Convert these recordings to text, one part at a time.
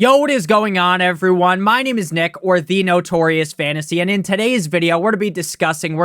Yo, what is going on, everyone? My name is Nick, or the Notorious Fantasy, and in today's video, we're going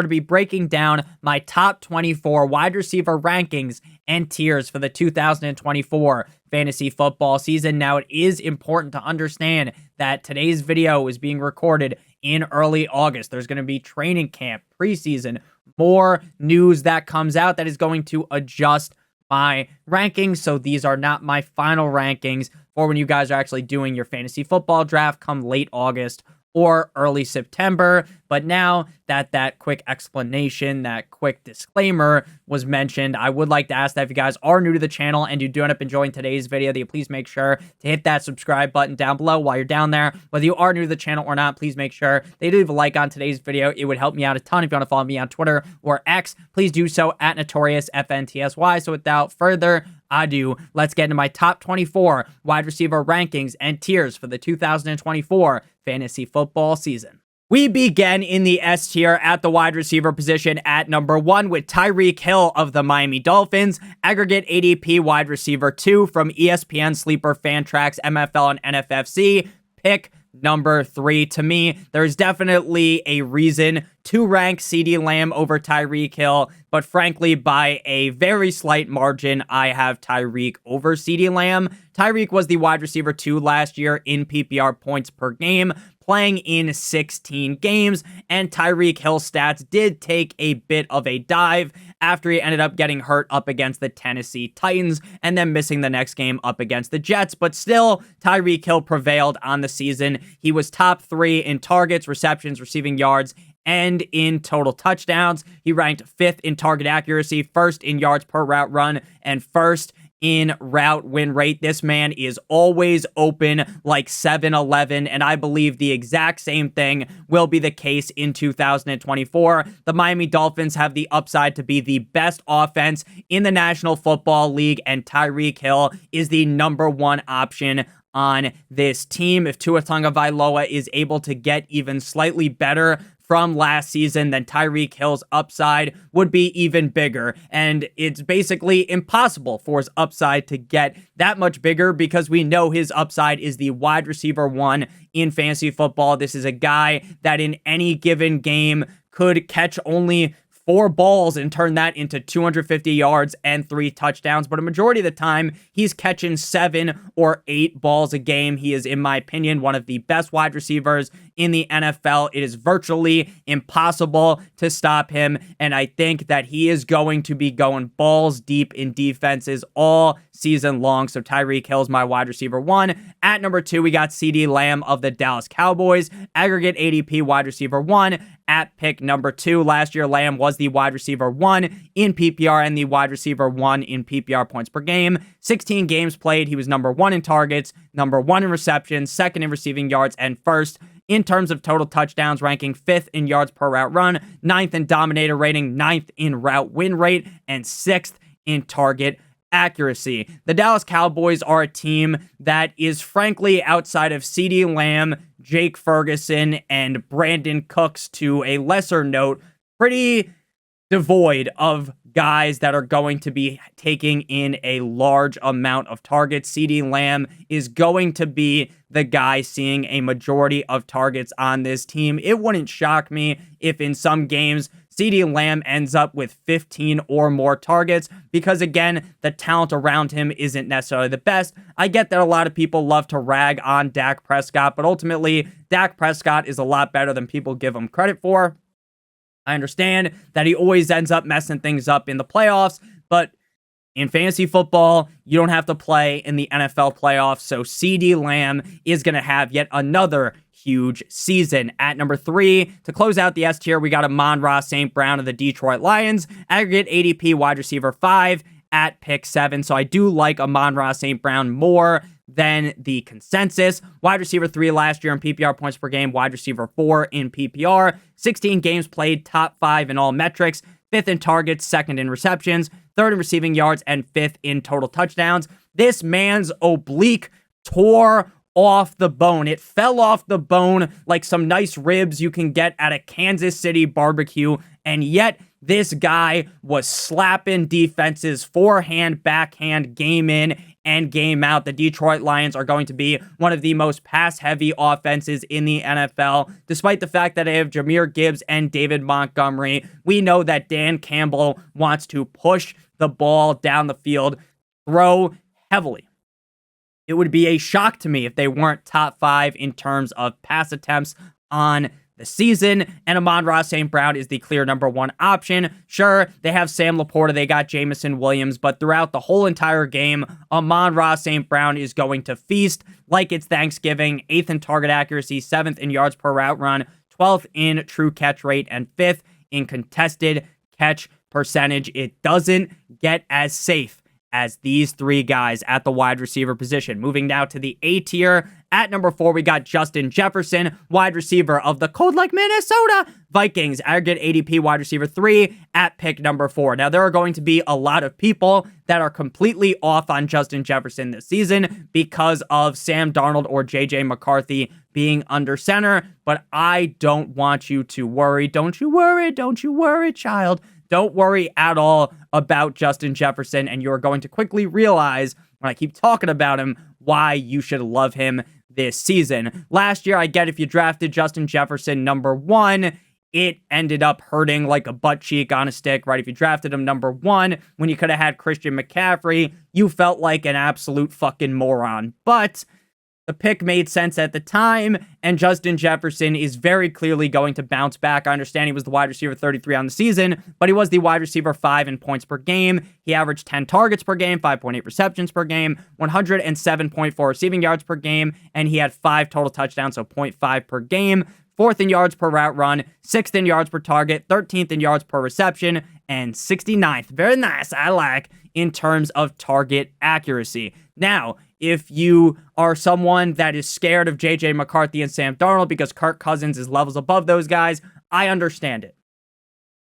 to be breaking down my top 24 wide receiver rankings and tiers for the 2024 fantasy football season. Now, it is important to understand that today's video is being recorded in early August. There's going to be training camp, preseason, more news that comes out that is going to adjust my rankings. So these are not my final rankings for when you guys are actually doing your fantasy football draft come late August or early September. But now that that quick explanation, that quick disclaimer was mentioned, I would like to ask that if you guys are new to the channel and you do end up enjoying today's video, that you please make sure to hit that subscribe button down below while you're down there. Whether you are new to the channel or not, please make sure that you leave a like on today's video. It would help me out a ton. If you want to follow me on Twitter or X, please do so at NotoriousFantasy. So without further ado, let's get into my top 24 wide receiver rankings and tiers for the 2024 fantasy football season. We begin in the S tier at the wide receiver position at number 1 with Tyreek Hill of the Miami Dolphins, aggregate ADP wide receiver 2 from ESPN Sleeper Fantrax MFL and NFFC, pick number 3. To me, there's definitely a reason to rank CeeDee Lamb over Tyreek Hill, but frankly, by a very slight margin, I have Tyreek over CeeDee Lamb. Tyreek was the wide receiver 2 last year in PPR points per game, playing in 16 games, and Tyreek Hill's stats did take a bit of a dive after he ended up getting hurt up against the Tennessee Titans and then missing the next game up against the Jets. But still, Tyreek Hill prevailed on the season. He was top 3 in targets, receptions, receiving yards, and in total touchdowns. He ranked 5th in target accuracy, 1st in yards per route run, and 1st in route win rate. This man is always open like 7-Eleven, and I believe the exact same thing will be the case in 2024. The Miami Dolphins have the upside to be the best offense in the National Football League, and Tyreek Hill is the number 1 option on this team. If Tua Tagovailoa is able to get even slightly better from last season, then Tyreek Hill's upside would be even bigger. And it's basically impossible for his upside to get that much bigger because we know his upside is the wide receiver 1 in fantasy football. This is a guy that in any given game could catch only 4 balls and turn that into 250 yards and 3 touchdowns. But a majority of the time, he's catching 7 or 8 balls a game. He is, in my opinion, one of the best wide receivers in the NFL. It is virtually impossible to stop him. And I think that he is going to be going balls deep in defenses all season long. So Tyreek Hill's my wide receiver 1. At number 2, we got CeeDee Lamb of the Dallas Cowboys, aggregate ADP wide receiver 1. At pick number 2, last year Lamb was the wide receiver 1 in PPR and the wide receiver 1 in PPR points per game. 16 games played, he was number 1 in targets, number 1 in receptions, 2nd in receiving yards, and 1st in terms of total touchdowns, ranking 5th in yards per route run, 9th in dominator rating, 9th in route win rate, and 6th in target accuracy. The Dallas Cowboys are a team that is frankly outside of CeeDee Lamb, Jake Ferguson, and Brandon Cooks to a lesser note, pretty devoid of guys that are going to be taking in a large amount of targets. CeeDee Lamb is going to be the guy seeing a majority of targets on this team. It wouldn't shock me if in some games CeeDee Lamb ends up with 15 or more targets because, again, the talent around him isn't necessarily the best. I get that a lot of people love to rag on Dak Prescott, but ultimately, Dak Prescott is a lot better than people give him credit for. I understand that he always ends up messing things up in the playoffs, but in fantasy football, you don't have to play in the NFL playoffs, so CeeDee Lamb is going to have yet another huge season. At number 3, to close out the S tier, we got Amon-Ra St. Brown of the Detroit Lions, aggregate ADP wide receiver 5 at pick 7, so I do like Amon-Ra St. Brown more than the consensus. Wide receiver 3 last year in PPR points per game, wide receiver 4 in PPR, 16 games played, top 5 in all metrics, 5th in targets, 2nd in receptions, 3rd in receiving yards, and 5th in total touchdowns. This man's oblique tore off the bone. It fell off the bone like some nice ribs you can get at a Kansas City barbecue, and yet this guy was slapping defenses forehand, backhand, game in, and game out. The Detroit Lions are going to be one of the most pass-heavy offenses in the NFL. Despite the fact that they have Jahmyr Gibbs and David Montgomery, we know that Dan Campbell wants to push the ball down the field, throw heavily. It would be a shock to me if they weren't top 5 in terms of pass attempts on the season, and Amon-Ra St. Brown is the clear number 1 option. Sure, they have Sam Laporta, they got Jameson Williams, but throughout the whole entire game, Amon-Ra St. Brown is going to feast like it's Thanksgiving. 8th in target accuracy, 7th in yards per route run, 12th in true catch rate, and 5th in contested catch percentage. It doesn't get as safe as these 3 guys at the wide receiver position. Moving now to the A tier. At number 4, we got Justin Jefferson, wide receiver of the cold like Minnesota Vikings. Aggregate ADP wide receiver 3 at pick number 4. Now, there are going to be a lot of people that are completely off on Justin Jefferson this season because of Sam Darnold or JJ McCarthy being under center, but I don't want you to worry. Don't you worry, child. Don't worry at all about Justin Jefferson, and you're going to quickly realize, when I keep talking about him, why you should love him this season. Last year, I get if you drafted Justin Jefferson number 1, it ended up hurting like a butt cheek on a stick, right? If you drafted him number 1, when you could have had Christian McCaffrey, you felt like an absolute fucking moron. But the pick made sense at the time, and Justin Jefferson is very clearly going to bounce back. I understand he was the wide receiver 33 on the season, but he was the wide receiver 5 in points per game. He averaged 10 targets per game, 5.8 receptions per game, 107.4 receiving yards per game, and he had 5 total touchdowns, so 0.5 per game. 4th in yards per route run, 6th in yards per target, 13th in yards per reception, and 69th. Very nice, I like, in terms of target accuracy. Now, if you are someone that is scared of JJ McCarthy and Sam Darnold because Kirk Cousins is levels above those guys, I understand it.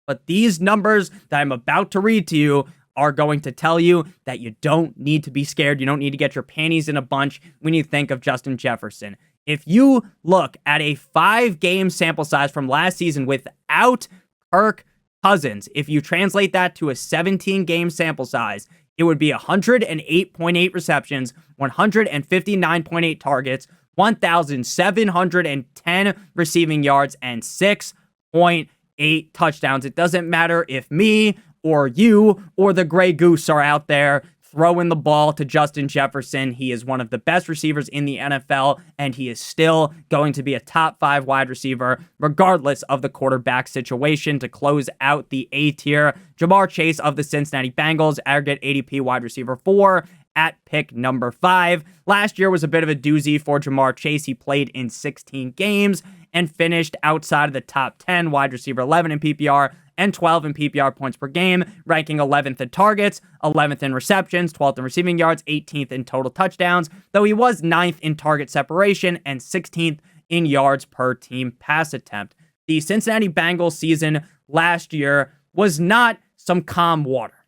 But these numbers that I'm about to read to you are going to tell you that you don't need to be scared. You don't need to get your panties in a bunch when you think of Justin Jefferson. If you look at a 5-game sample size from last season without Kirk Cousins, if you translate that to a 17-game sample size, it would be 108.8 receptions, 159.8 targets, 1,710 receiving yards, and 6.8 touchdowns. It doesn't matter if me or you or the Grey Goose are out there throwing the ball to Justin Jefferson. He is one of the best receivers in the NFL, and he is still going to be a top 5 wide receiver, regardless of the quarterback situation. To close out the A tier, Ja'Marr Chase of the Cincinnati Bengals, aggregate ADP wide receiver 4 at pick number 5. Last year was a bit of a doozy for Ja'Marr Chase. He played in 16 games and finished outside of the top 10, wide receiver 11 in PPR, and 12 in PPR points per game, ranking 11th in targets, 11th in receptions, 12th in receiving yards, 18th in total touchdowns, though he was 9th in target separation and 16th in yards per team pass attempt. The Cincinnati Bengals season last year was not some calm water,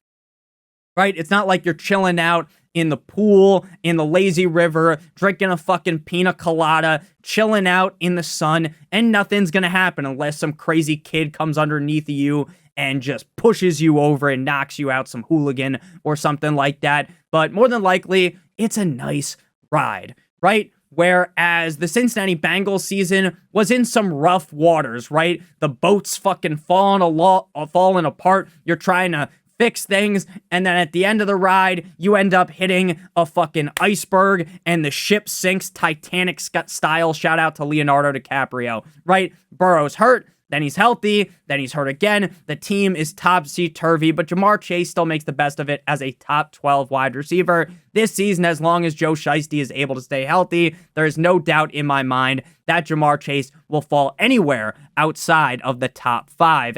right? It's not like you're chilling out in the pool, in the lazy river, drinking a fucking pina colada, chilling out in the sun, and nothing's gonna happen unless some crazy kid comes underneath you and just pushes you over and knocks you out, some hooligan or something like that. But more than likely, it's a nice ride, right? Whereas the Cincinnati Bengals season was in some rough waters, right? The boat's fucking falling apart. You're trying to fix things, and then at the end of the ride, you end up hitting a fucking iceberg, and the ship sinks Titanic style. Shout out to Leonardo DiCaprio, right? Burrow's hurt, then he's healthy, then he's hurt again. The team is topsy-turvy, but Ja'Marr Chase still makes the best of it as a top 12 wide receiver this season. As long as Joe Shiesty is able to stay healthy, there is no doubt in my mind that Ja'Marr Chase will fall anywhere outside of the top 5.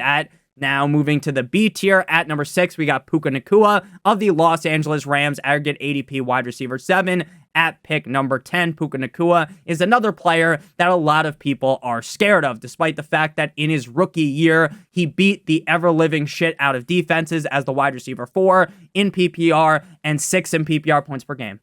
Now, moving to the B tier, at number 6, we got Puka Nacua of the Los Angeles Rams, aggregate ADP wide receiver 7. At pick number 10, Puka Nacua is another player that a lot of people are scared of, despite the fact that in his rookie year, he beat the ever-living shit out of defenses as the wide receiver 4 in PPR and 6 in PPR points per game.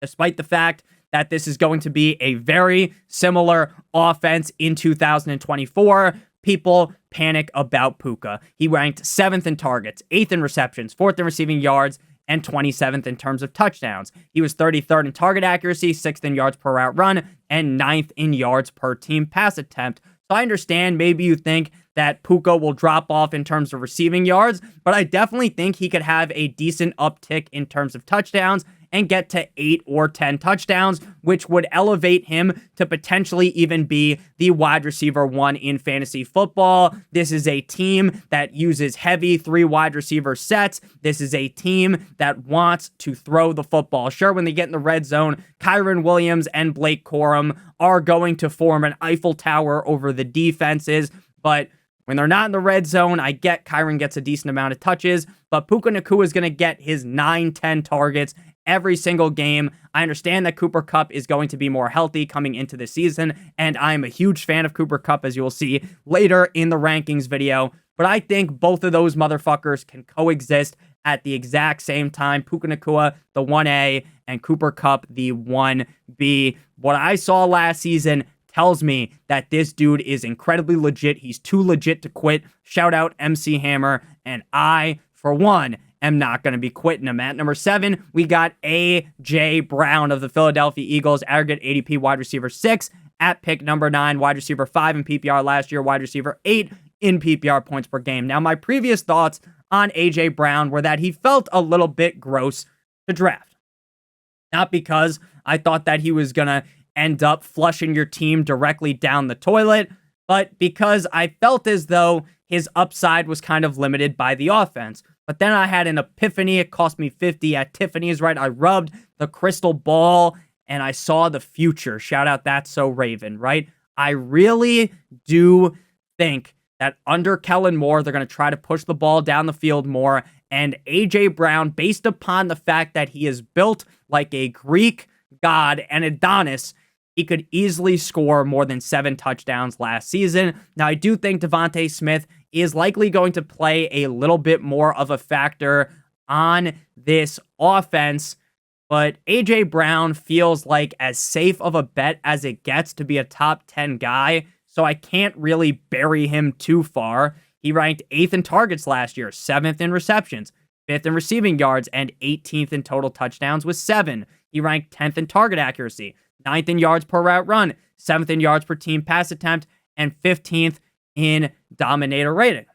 Despite the fact that this is going to be a very similar offense in 2024, people panic about Puka. He ranked 7th in targets, 8th in receptions, 4th in receiving yards, and 27th in terms of touchdowns. He was 33rd in target accuracy, 6th in yards per route run, and 9th in yards per team pass attempt. So I understand maybe you think that Puka will drop off in terms of receiving yards, but I definitely think he could have a decent uptick in terms of touchdowns and get to 8 or 10 touchdowns, which would elevate him to potentially even be the wide receiver 1 in fantasy football. This is a team that uses heavy 3 wide receiver sets. This is a team that wants to throw the football. Sure, when they get in the red zone, Kyren Williams and Blake Corum are going to form an Eiffel Tower over the defenses, but when they're not in the red zone, I get Kyren gets a decent amount of touches, but Puka Nacua is going to get his 9-10 targets every single game. I understand that Cooper Kupp is going to be more healthy coming into the season, and I'm a huge fan of Cooper Kupp, as you will see later in the rankings video, but I think both of those motherfuckers can coexist at the exact same time. Puka Nacua, the 1A, and Cooper Kupp, the 1B. What I saw last season tells me that this dude is incredibly legit. He's too legit to quit. Shout out MC Hammer, and I, for one, am not going to be quitting him. At number 7, we got A.J. Brown of the Philadelphia Eagles, aggregate ADP wide receiver 6. At pick number 9, wide receiver 5 in PPR last year, wide receiver 8 in PPR points per game. Now, my previous thoughts on A.J. Brown were that he felt a little bit gross to draft. Not because I thought that he was going to end up flushing your team directly down the toilet, but because I felt as though his upside was kind of limited by the offense. But then I had an epiphany. It cost me 50 at Tiffany's, right? I rubbed the crystal ball and I saw the future. Shout out That's So Raven, right? I really do think that under Kellen Moore, they're going to try to push the ball down the field more. And A.J. Brown, based upon the fact that he is built like a Greek god and Adonis, he could easily score more than 7 touchdowns last season. Now, I do think Devontae Smith is likely going to play a little bit more of a factor on this offense, but A.J. Brown feels like as safe of a bet as it gets to be a top 10 guy, so I can't really bury him too far. He ranked 8th in targets last year, 7th in receptions, 5th in receiving yards, and 18th in total touchdowns with 7. He ranked 10th in target accuracy, 9th in yards per route run, 7th in yards per team pass attempt, and 15th in dominator rating.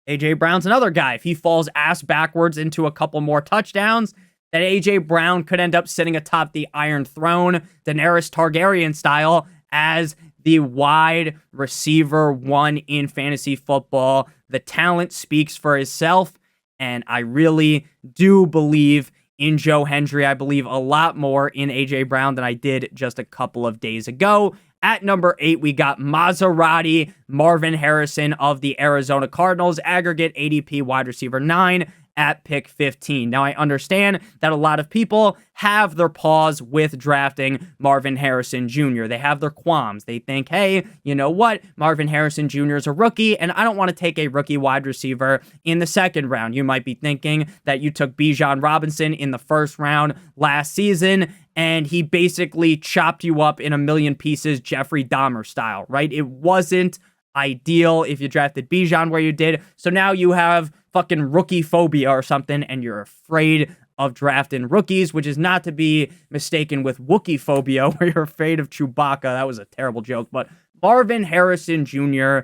A.J. Brown's another guy. If he falls ass backwards into a couple more touchdowns, that A.J. Brown could end up sitting atop the Iron Throne, Daenerys Targaryen style, as the wide receiver 1 in fantasy football. The talent speaks for itself, and I really do believe in Joe Hendry. I believe a lot more in A.J. Brown than I did just a couple of days ago. At number 8, we got Maserati Marvin Harrison of the Arizona Cardinals, aggregate ADP wide receiver 9 at pick 15. Now, I understand that a lot of people have their pause with drafting Marvin Harrison Jr. They have their qualms. They think, hey, you know what? Marvin Harrison Jr. is a rookie, and I don't want to take a rookie wide receiver in the second round. You might be thinking that you took Bijan Robinson in the first round last season, and he basically chopped you up in a million pieces, Jeffrey Dahmer style, right? It wasn't ideal if you drafted Bijan where you did. So now you have fucking rookie phobia or something, and you're afraid of drafting rookies, which is not to be mistaken with Wookiee phobia, where you're afraid of Chewbacca. That was a terrible joke. But Marvin Harrison Jr.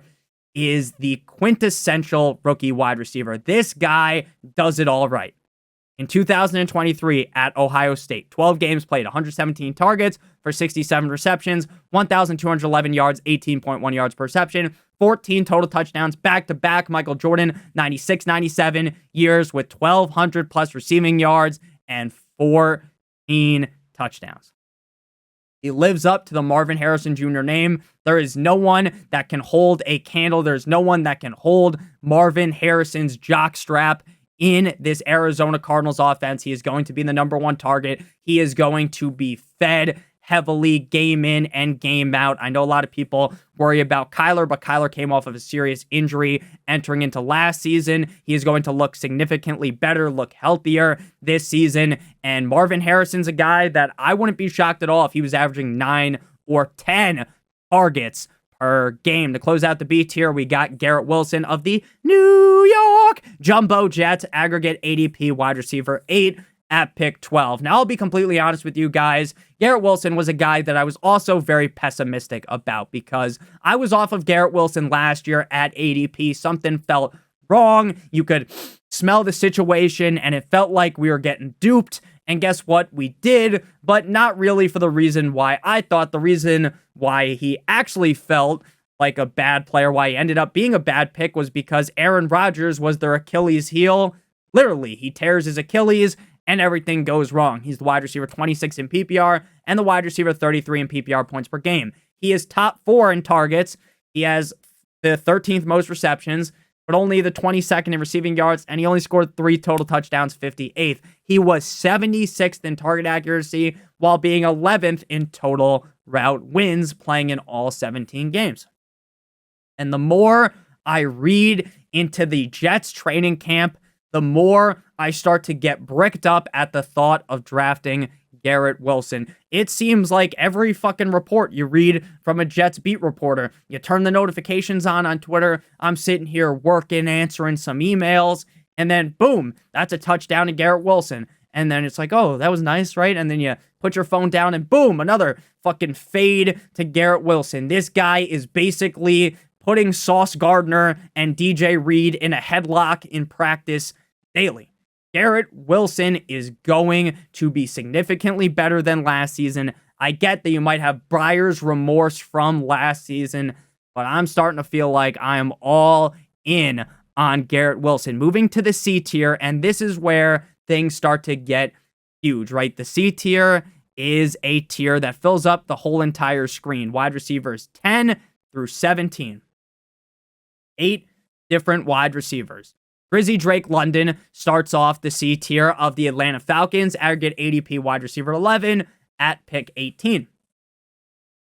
is the quintessential rookie wide receiver. This guy does it all right. In 2023 at Ohio State, 12 games played, 117 targets for 67 receptions, 1,211 yards, 18.1 yards per reception, 14 total touchdowns, back-to-back Michael Jordan, 96-97 years with 1,200 plus receiving yards and 14 touchdowns. He lives up to the Marvin Harrison Jr. name. There is no one that can hold a candle. There's no one that can hold Marvin Harrison's jockstrap in this Arizona Cardinals offense. He is going to be the number 1 target. He is going to be fed heavily game in and game out. I know a lot of people worry about Kyler, but Kyler came off of a serious injury entering into last season. He is going to look significantly better, look healthier this season. And Marvin Harrison's a guy that I wouldn't be shocked at all if he was averaging 9 or 10 targets per game. To close out the B tier, we got Garrett Wilson of the New York fuck? Jumbo Jets, aggregate ADP wide receiver 8 at pick 12. Now, I'll be completely honest with you guys. Garrett Wilson was a guy that I was also very pessimistic about because I was off of Garrett Wilson last year at ADP. Something felt wrong. You could smell the situation, and it felt like we were getting duped. And guess what? We did, but not really for the reason why I thought. The reason why he actually felt like a bad player, why he ended up being a bad pick, was because Aaron Rodgers was their Achilles heel. Literally, he tears his Achilles and everything goes wrong. He's the wide receiver 26 in PPR and the wide receiver 33 in PPR points per game. He is top 4 in targets. He has the 13th most receptions, but only the 22nd in receiving yards, and he only scored 3 total touchdowns, 58th. He was 76th in target accuracy while being 11th in total route wins, playing in all 17 games. And the more I read into the Jets training camp, the more I start to get bricked up at the thought of drafting Garrett Wilson. It seems like every fucking report you read from a Jets beat reporter, you turn the notifications on Twitter, I'm sitting here working, answering some emails, and then boom, that's a touchdown to Garrett Wilson. And then it's like, oh, that was nice, right? And then you put your phone down and boom, another fucking fade to Garrett Wilson. This guy is basically putting Sauce Gardner and DJ Reed in a headlock in practice daily. Garrett Wilson is going to be significantly better than last season. I get that you might have buyer's remorse from last season, but I'm starting to feel like I am all in on Garrett Wilson. Moving to the C tier, and this is where things start to get huge, right? The C tier is a tier that fills up the whole entire screen. Wide receivers 10 through 17. 8 different wide receivers. Drizzy Drake London starts off the C tier of the Atlanta Falcons, aggregate ADP wide receiver 11 at pick 18.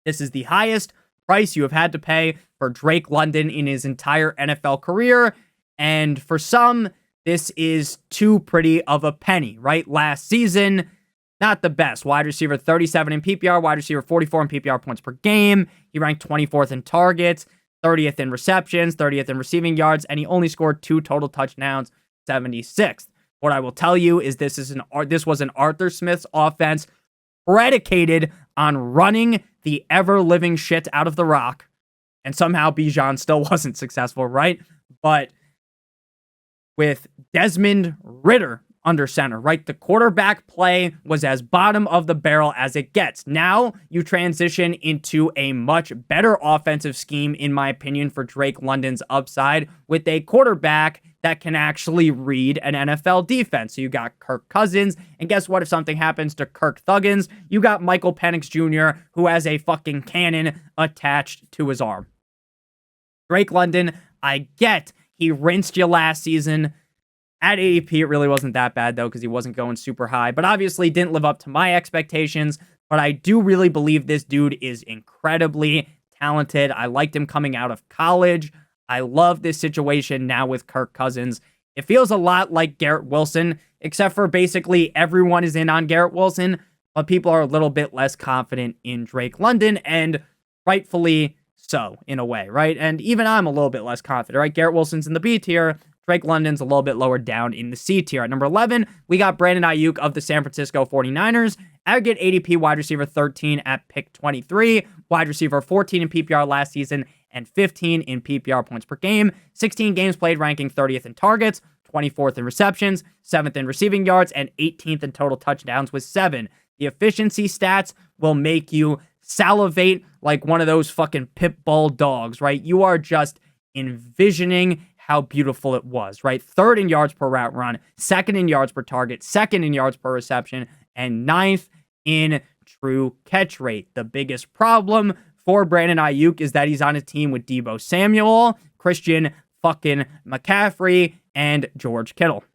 This is the highest price you have had to pay for Drake London in his entire NFL career, and for some, this is too pretty of a penny, right? Last season, not the best. Wide receiver 37 in PPR, wide receiver 44 in PPR points per game. He ranked 24th in targets, 30th in receptions, 30th in receiving yards, and he only scored 2 total touchdowns, 76th. What I will tell you is this was an Arthur Smith's offense predicated on running the ever-living shit out of the rock, and somehow Bijan still wasn't successful, right? But with Desmond Ridder under center, right? The quarterback play was as bottom of the barrel as it gets. Now you transition into a much better offensive scheme, in my opinion, for Drake London's upside with a quarterback that can actually read an NFL defense. So you got Kirk Cousins, and guess what? If something happens to Kirk Thuggins, you got Michael Penix Jr., who has a fucking cannon attached to his arm. Drake London, I get he rinsed you last season. At ADP, it really wasn't that bad, though, because he wasn't going super high, but obviously didn't live up to my expectations. But I do really believe this dude is incredibly talented. I liked him coming out of college. I love this situation now with Kirk Cousins. It feels a lot like Garrett Wilson, except for basically everyone is in on Garrett Wilson, but people are a little bit less confident in Drake London, and rightfully so, in a way, right? And even I'm a little bit less confident, right? Garrett Wilson's in the B tier. Drake London's a little bit lower down in the C tier. At number 11, we got Brandon Ayuk of the San Francisco 49ers. Aggregate ADP wide receiver 13 at pick 23. Wide receiver 14 in PPR last season and 15 in PPR points per game. 16 games played, ranking 30th in targets, 24th in receptions, 7th in receiving yards, and 18th in total touchdowns with 7. The efficiency stats will make you salivate like one of those fucking pit bull dogs, right? You are just envisioning how beautiful it was, right? 3rd in yards per route run, 2nd in yards per target, 2nd in yards per reception, and 9th in true catch rate. The biggest problem for Brandon Ayuk is that he's on a team with Deebo Samuel, Christian fucking McCaffrey, and George Kittle.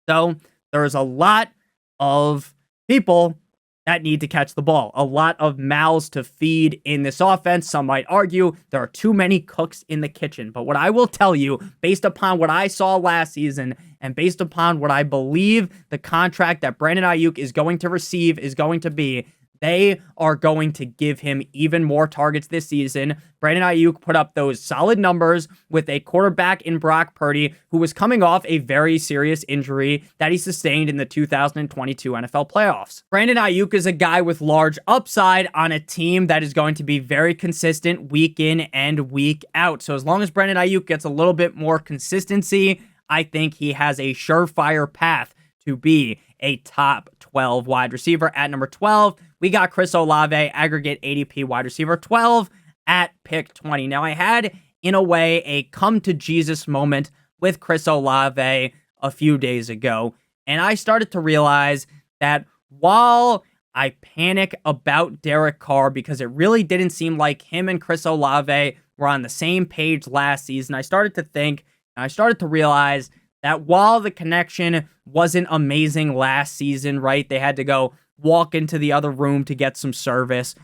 So there's a lot of people that need to catch the ball. A lot of mouths to feed in this offense. Some might argue there are too many cooks in the kitchen. But what I will tell you, based upon what I saw last season and based upon what I believe the contract that Brandon Ayuk is going to receive is going to be, They are going to give him even more targets this season. Brandon Ayuk put up those solid numbers with a quarterback in Brock Purdy, who was coming off a very serious injury that he sustained in the 2022 NFL playoffs. Brandon Ayuk is a guy with large upside on a team that is going to be very consistent week in and week out. So as long as Brandon Ayuk gets a little bit more consistency, I think he has a surefire path to be a top 12 wide receiver. At number 12, we got Chris Olave, aggregate ADP wide receiver 12 at pick 20. Now, I had, in a way, a come to Jesus moment with Chris Olave a few days ago, and I started to realize that while I panic about Derek Carr because it really didn't seem like him and Chris Olave were on the same page last season, I started to think, and I started to realize that while the connection wasn't amazing last season, right? They had to go walk into the other room to get some service.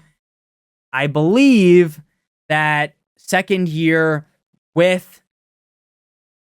I believe that second year with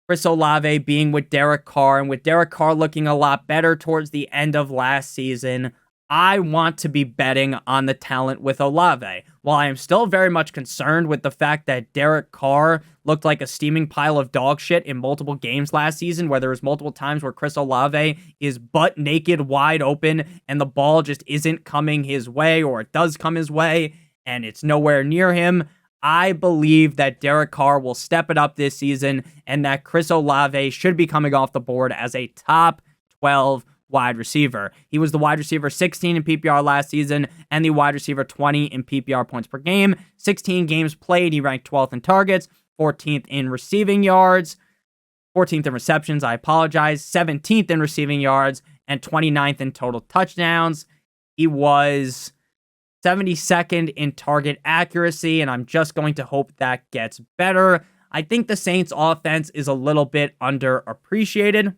Chris Olave being with Derek Carr, and with Derek Carr looking a lot better towards the end of last season, I want to be betting on the talent with Olave. While I am still very much concerned with the fact that Derek Carr looked like a steaming pile of dog shit in multiple games last season, where there was multiple times where Chris Olave is butt naked, wide open, and the ball just isn't coming his way, or it does come his way, and it's nowhere near him. I believe that Derek Carr will step it up this season, and that Chris Olave should be coming off the board as a top 12 wide receiver. He was the wide receiver 16 in PPR last season and the wide receiver 20 in PPR points per game. 16 games played, he ranked 12th in targets, 14th in receiving yards, 14th in receptions, 17th in receiving yards, and 29th in total touchdowns. He was 72nd in target accuracy, and I'm just going to hope that gets better. I think the Saints offense is a little bit underappreciated,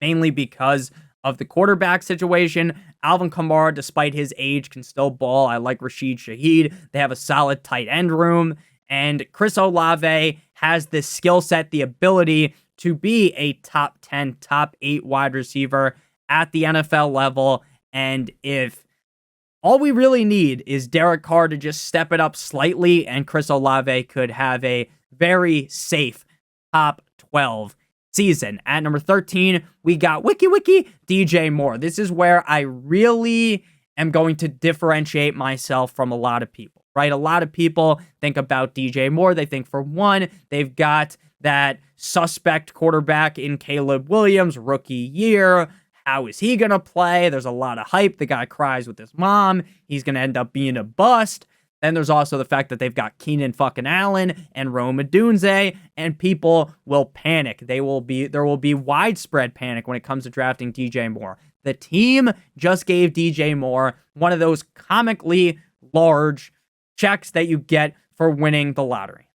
mainly because of the quarterback situation. Alvin Kamara, despite his age, can still ball. I like Rashid Shaheed. They have a solid tight end room. And Chris Olave has the skill set, the ability to be a top 10, top 8 wide receiver at the NFL level. And if all we really need is Derek Carr to just step it up slightly, and Chris Olave could have a very safe top 12 season. At number 13, we got Wiki DJ Moore. This is where I really am going to differentiate myself from a lot of people, right? A lot of people think about DJ Moore. They think, for one, they've got that suspect quarterback in Caleb Williams, rookie year. How is he going to play? There's a lot of hype. The guy cries with his mom. He's going to end up being a bust. Then there's also the fact that they've got Keenan fucking Allen and Rome Odunze, and people will panic. There will be widespread panic when it comes to drafting DJ Moore. The team just gave DJ Moore one of those comically large checks that you get for winning the lottery,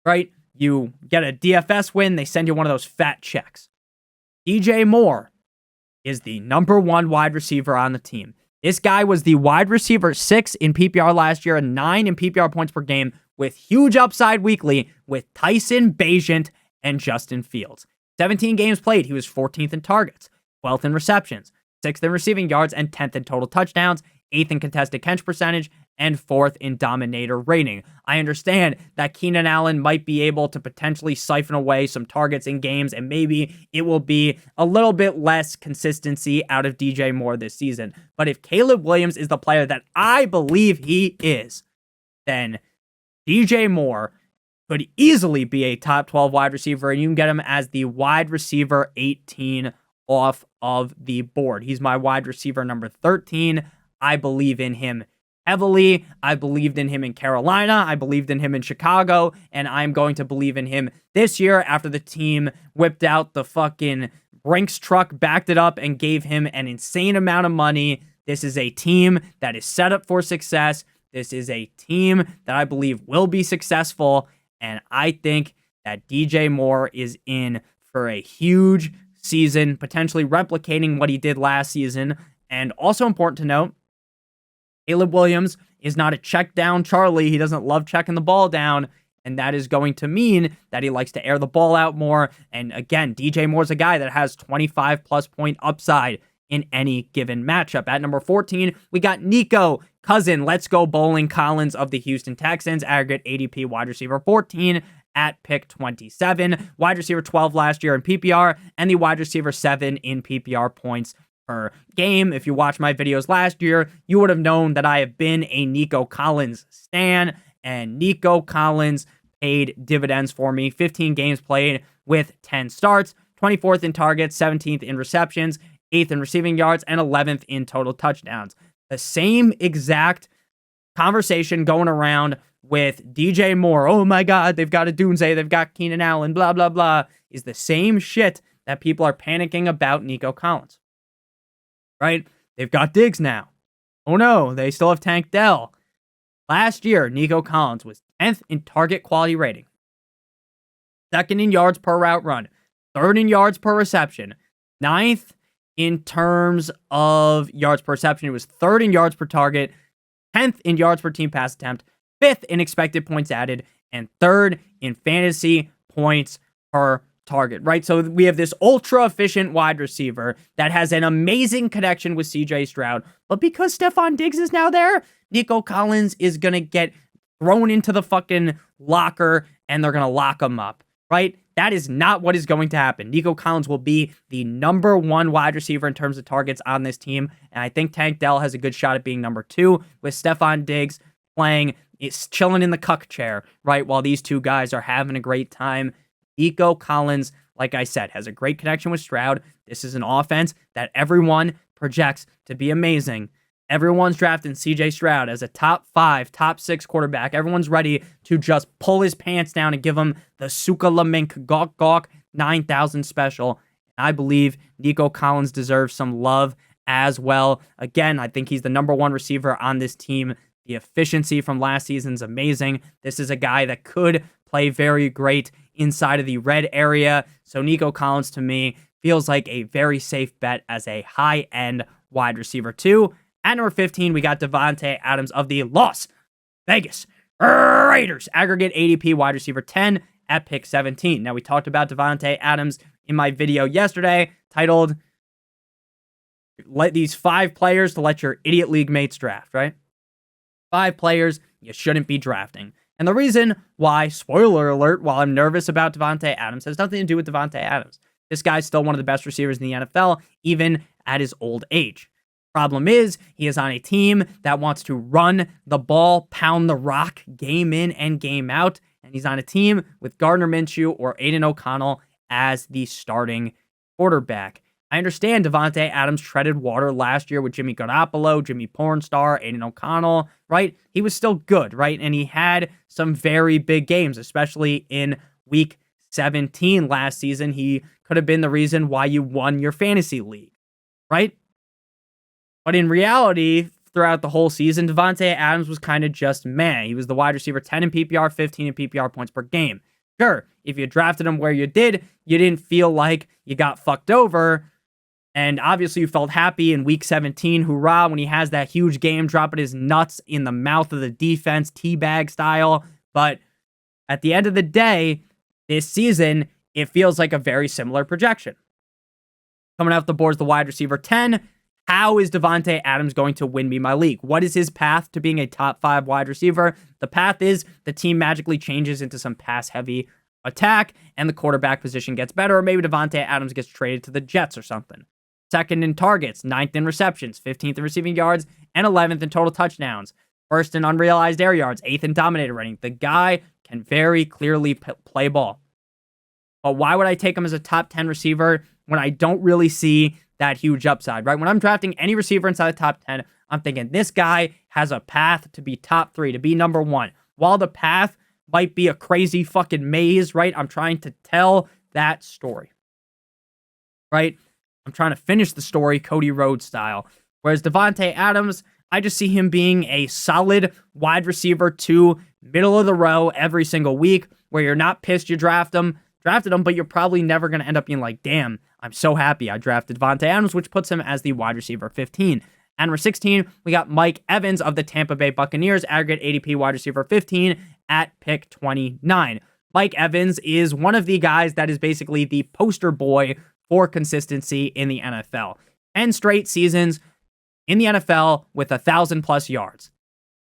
right? You get a DFS win, they send you one of those fat checks. DJ Moore is the number 1 wide receiver on the team. This guy was the wide receiver 6 in PPR last year and 9 in PPR points per game, with huge upside weekly with Tyson Bagent and Justin Fields. 17 games played, he was 14th in targets, 12th in receptions, 6th in receiving yards, and 10th in total touchdowns, 8th in contested catch percentage, and 4th in dominator rating. I understand that Keenan Allen might be able to potentially siphon away some targets in games, and maybe it will be a little bit less consistency out of DJ Moore this season. But if Caleb Williams is the player that I believe he is, then DJ Moore could easily be a top 12 wide receiver, and you can get him as the wide receiver 18 off of the board. He's my wide receiver number 13. I believe in him heavily. I believed in him in Carolina. I believed in him in Chicago. And I'm going to believe in him this year after the team whipped out the fucking Brinks truck, backed it up, and gave him an insane amount of money. This is a team that is set up for success. This is a team that I believe will be successful. And I think that DJ Moore is in for a huge season, potentially replicating what he did last season. And also important to note, Caleb Williams is not a check down Charlie. He doesn't love checking the ball down, and that is going to mean that he likes to air the ball out more. And again, DJ Moore's a guy that has 25 plus point upside in any given matchup. At number 14, we got Nico Cousin, let's go bowling Collins of the Houston Texans, aggregate ADP wide receiver 14 at pick 27, wide receiver 12 last year in PPR, and the wide receiver 7 in PPR points per game. If you watched my videos last year, you would have known that I have been a Nico Collins stan, and Nico Collins paid dividends for me. 15 games played with 10 starts, 24th in targets, 17th in receptions, 8th in receiving yards, and 11th in total touchdowns. The same exact conversation going around with DJ Moore. Oh my God, they've got a Dunze, they've got Keenan Allen, blah, blah, blah, is the same shit that people are panicking about Nico Collins. Right? They've got Diggs now. Oh no, they still have Tank Dell. Last year, Nico Collins was 10th in target quality rating, 2nd in yards per route run, 3rd in yards per reception, 9th in terms of yards per reception. It was 3rd in yards per target, 10th in yards per team pass attempt, 5th in expected points added, and 3rd in fantasy points per target, right? So we have this ultra efficient wide receiver that has an amazing connection with CJ Stroud, but because Stephon Diggs is now there, Nico Collins is going to get thrown into the fucking locker and they're going to lock him up, right? That is not what is going to happen. Nico Collins will be the number 1 wide receiver in terms of targets on this team, and I think Tank Dell has a good shot at being number 2 with Stephon Diggs playing, is chilling in the cuck chair, right, while these two guys are having a great time. Nico Collins, like I said, has a great connection with Stroud. This is an offense that everyone projects to be amazing. Everyone's drafting CJ Stroud as a top 5, top 6 quarterback. Everyone's ready to just pull his pants down and give him the Suka Lamink Gawk Gawk 9,000 special. I believe Nico Collins deserves some love as well. Again, I think he's the number 1 receiver on this team. The efficiency from last season is amazing. This is a guy that could play very great inside of the red area. So Nico Collins, to me, feels like a very safe bet as a high-end wide receiver 2. At number 15, we got Davante Adams of the Las Vegas Raiders, aggregate ADP wide receiver 10 at pick 17. Now, we talked about Davante Adams in my video yesterday titled, "Let these 5 players to let your idiot league mates draft," right? 5 players you shouldn't be drafting. And the reason why, spoiler alert, while I'm nervous about Davante Adams, has nothing to do with Davante Adams. This guy's still one of the best receivers in the NFL, even at his old age. Problem is, he is on a team that wants to run the ball, pound the rock, game in and game out, and he's on a team with Gardner Minshew or Aiden O'Connell as the starting quarterback. I understand Davante Adams treaded water last year with Jimmy Garoppolo, Jimmy Pornstar, Aiden O'Connell, right? He was still good, right? And he had some very big games, especially in week 17 last season. He could have been the reason why you won your fantasy league, right? But in reality, throughout the whole season, Davante Adams was kind of just meh. He was the wide receiver 10 in PPR, 15 in PPR points per game. Sure, if you drafted him where you didn't feel like you got fucked over. And obviously you felt happy in week 17, hoorah, when he has that huge game dropping his nuts in the mouth of the defense, teabag style. But at the end of the day, this season, it feels like a very similar projection. Coming off the board is the wide receiver 10. How is Davante Adams going to win me my league? What is his path to being a top 5 wide receiver? The path is the team magically changes into some pass-heavy attack, and the quarterback position gets better, or maybe Davante Adams gets traded to the Jets or something. 2nd in targets, 9th in receptions, 15th in receiving yards, and 11th in total touchdowns. 1st in unrealized air yards, 8th in dominator rating. The guy can very clearly play ball. But why would I take him as a top 10 receiver when I don't really see that huge upside, right? When I'm drafting any receiver inside the top 10, I'm thinking this guy has a path to be top 3, to be number 1. While the path might be a crazy fucking maze, right? I'm trying to tell that story, right? I'm trying to finish the story Cody Rhodes style. Whereas Davante Adams, I just see him being a solid wide receiver 2, middle of the row every single week, where you're not pissed you drafted him, but you're probably never going to end up being like, damn, I'm so happy I drafted Davante Adams, which puts him as the wide receiver 15. And number 16, we got Mike Evans of the Tampa Bay Buccaneers, aggregate ADP wide receiver 15 at pick 29. Mike Evans is one of the guys that is basically the poster boy for consistency in the NFL. 10 straight seasons in the NFL with 1,000+ yards.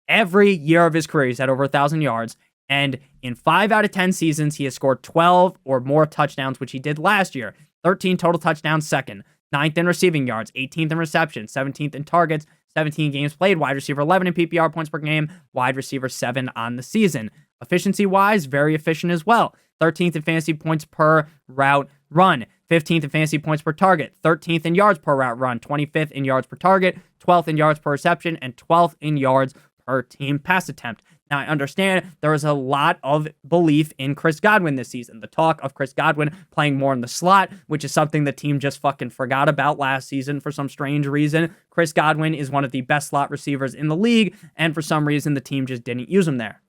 Every year of his career, he's had over 1,000 yards. And in 5 out of 10 seasons, he has scored 12 or more touchdowns, which he did last year. 13 total touchdowns, second. 9th in receiving yards, 18th in receptions, 17th in targets, 17 games played, wide receiver 11 in PPR points per game, wide receiver 7 on the season. Efficiency-wise, very efficient as well. 13th in fantasy points per route run, 15th in fantasy points per target, 13th in yards per route run, 25th in yards per target, 12th in yards per reception, and 12th in yards per team pass attempt. Now, I understand there is a lot of belief in Chris Godwin this season. The talk of Chris Godwin playing more in the slot, which is something the team just fucking forgot about last season for some strange reason. Chris Godwin is one of the best slot receivers in the league, and for some reason, the team just didn't use him there.